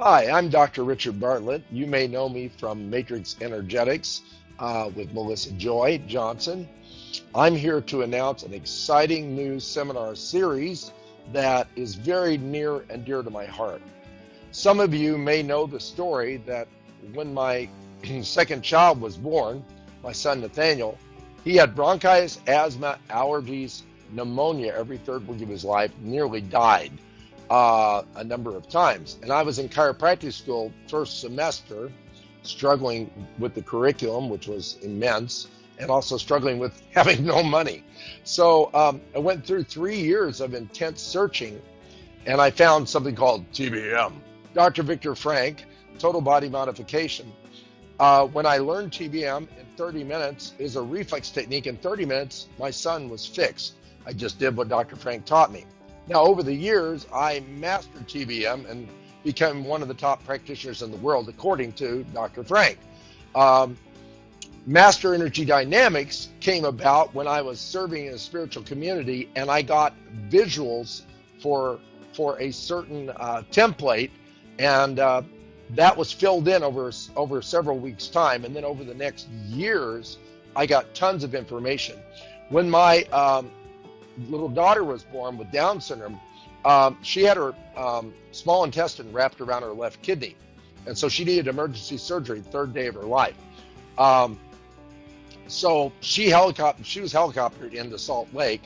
Hi, I'm Dr. Richard Bartlett. You may know me from Matrix Energetics with Melissa Joy Johnson. I'm here to announce an exciting new seminar series that is very near and dear to my heart. Some of you may know the story that when my second child was born, my son Nathaniel, he had bronchitis, asthma, allergies, pneumonia every third week of his life, nearly died a number of times. And I was in chiropractic school first semester, struggling with the curriculum, which was immense, and also struggling with having no money. So I went through 3 years of intense searching, and I found something called TBM. Dr. Victor Frank, Total Body Modification. When I learned TBM in 30 minutes is a reflex technique. In 30 minutes, my son was fixed. I just did what Dr. Frank taught me. Now, over the years, I mastered TBM and became one of the top practitioners in the world, according to Dr. Frank. Master Energy Dynamics came about when I was serving in a spiritual community, and I got visuals for a certain template, and that was filled in over several weeks' time. And then over the next years, I got tons of information. When my little daughter was born with Down syndrome, she had her small intestine wrapped around her left kidney, and so she needed emergency surgery the third day of her life. So she was helicoptered into Salt Lake,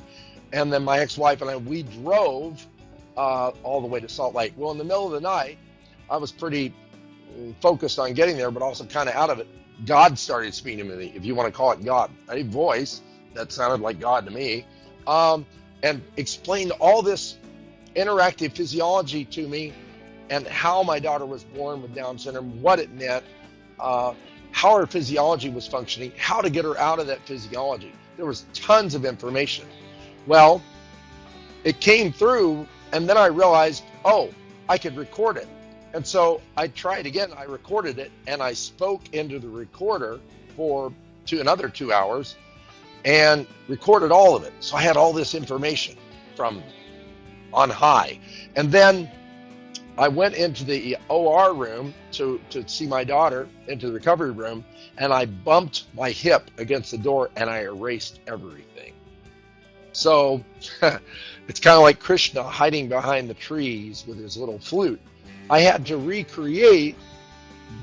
and then my ex-wife and I, we drove all the way to Salt Lake. Well, in the middle of the night, I was pretty focused on getting there, but also kind of out of it. God started speaking to me, if you want to call it God, a voice that sounded like God to me, and explained all this interactive physiology to me, and how my daughter was born with Down syndrome, what it meant, how her physiology was functioning, how to get her out of that physiology. There was tons of information. Well, it came through, and then I realized, oh, I could record it. And so I tried again. I recorded it, and I spoke into the recorder for another 2 hours and recorded all of it. So I had all this information from on high. And then I went into the OR room to see my daughter, into the recovery room, and I bumped my hip against the door, and I erased everything. So it's kind of like Krishna hiding behind the trees with his little flute. I had to recreate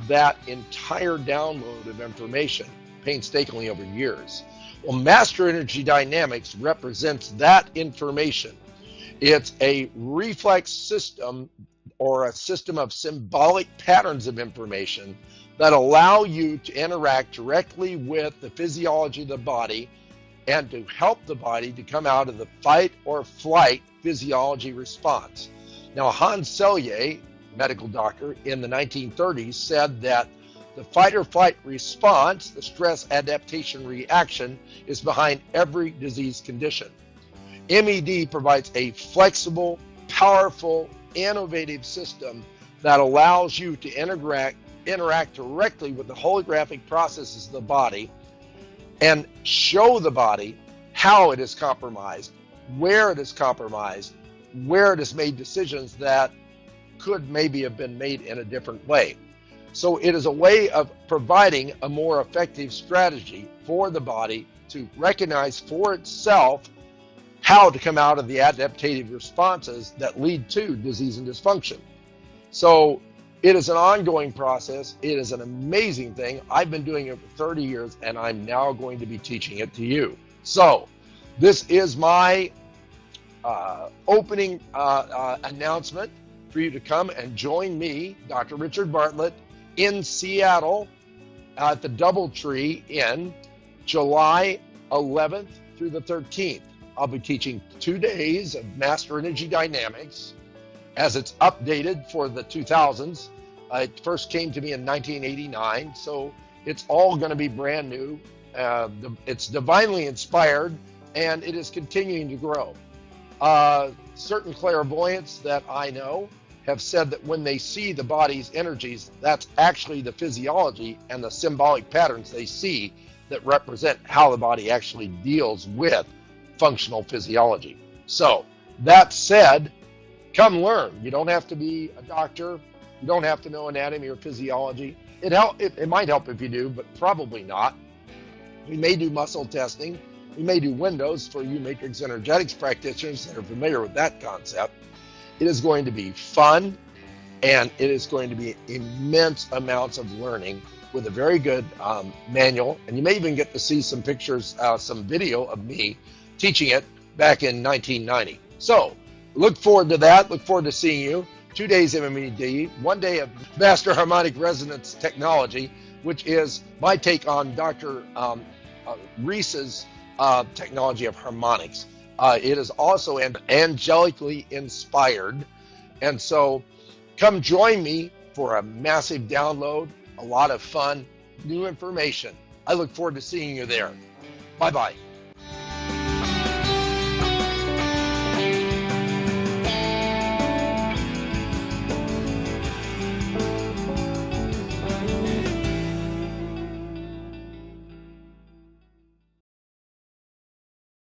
that entire download of information painstakingly over years. Well, Master Energy Dynamics represents that information. It's a reflex system, or a system of symbolic patterns of information that allow you to interact directly with the physiology of the body and to help the body to come out of the fight or flight physiology response. Now, Hans Selye, medical doctor in the 1930s, said that the fight or flight response, the stress adaptation reaction, is behind every disease condition. M.E.D provides a flexible, powerful, innovative system that allows you to interact directly with the holographic processes of the body and show the body how it is compromised, where it is compromised, where it has made decisions that could maybe have been made in a different way. So it is a way of providing a more effective strategy for the body to recognize for itself how to come out of the adaptive responses that lead to disease and dysfunction. So it is an ongoing process. It is an amazing thing. I've been doing it for 30 years, and I'm now going to be teaching it to you. So this is my opening announcement for you to come and join me, Dr. Richard Bartlett, in Seattle at the DoubleTree Inn, July 11th through the 13th. I'll be teaching 2 days of Master Energy Dynamics as it's updated for the 2000s. It first came to me in 1989, so it's all going to be brand new. It's divinely inspired, and it is continuing to grow. Certain clairvoyants that I know have said that when they see the body's energies, that's actually the physiology and the symbolic patterns they see that represent how the body actually deals with functional physiology. So that said, come learn. You don't have to be a doctor. You don't have to know anatomy or physiology. It might help if you do, but probably not. We may do muscle testing. We may do windows for you matrix energetics practitioners that are familiar with that concept. It is going to be fun, and it is going to be immense amounts of learning with a very good manual. And you may even get to see some pictures, some video of me teaching it back in 1990. So look forward to that. Look forward to seeing you. 2 days of M.E.D, 1 day of Master Harmonic Resonance Technology, which is my take on Dr. Reese's technology of harmonics. It is also angelically inspired. And so come join me for a massive download, a lot of fun, new information. I look forward to seeing you there. Bye-bye.